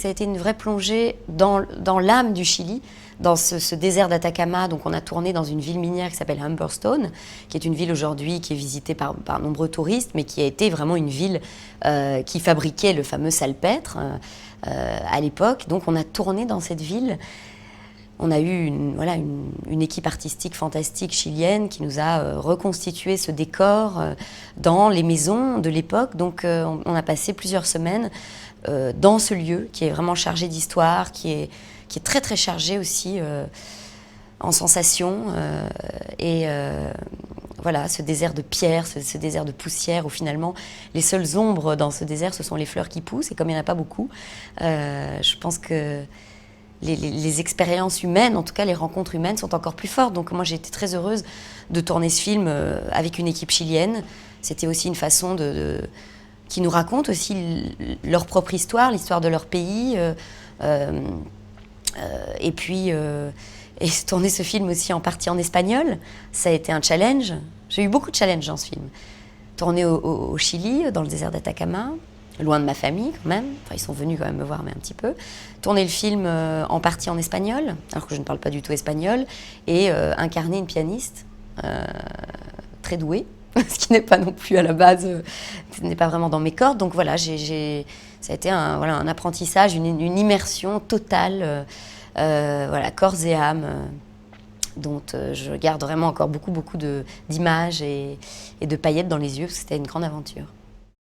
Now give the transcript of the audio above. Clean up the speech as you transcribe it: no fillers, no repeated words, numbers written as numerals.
ça a été une vraie plongée dans l'âme du Chili, dans ce désert d'Atacama. Donc on a tourné dans une ville minière qui s'appelle Humberstone, qui est une ville aujourd'hui qui est visitée par nombreux touristes, mais qui a été vraiment une ville qui fabriquait le fameux salpêtre à l'époque. Donc on a tourné dans cette ville. On a eu une équipe artistique fantastique chilienne qui nous a reconstitué ce décor dans les maisons de l'époque. Donc on a passé plusieurs semaines dans ce lieu qui est vraiment chargé d'histoire, qui est très très chargé aussi en sensations. Voilà, ce désert de pierre, ce désert de poussière où finalement les seules ombres dans ce désert, ce sont les fleurs qui poussent. Et comme il n'y en a pas beaucoup, je pense que les expériences humaines, en tout cas les rencontres humaines, sont encore plus fortes. Donc moi j'ai été très heureuse de tourner ce film avec une équipe chilienne. C'était aussi une façon qui nous raconte aussi leur propre histoire, l'histoire de leur pays. Et puis tourner ce film aussi en partie en espagnol, ça a été un challenge. J'ai eu beaucoup de challenges dans ce film. Tourner au Chili, dans le désert d'Atacama, loin de ma famille quand même, enfin ils sont venus quand même me voir mais un petit peu, tourner le film en partie en espagnol, alors que je ne parle pas du tout espagnol, et incarner une pianiste très douée, ce qui n'est pas non plus à la base, ce n'est pas vraiment dans mes cordes, donc voilà, ça a été un apprentissage, une immersion totale, corps et âme, dont je garde vraiment encore beaucoup d'images et de paillettes dans les yeux, parce que c'était une grande aventure.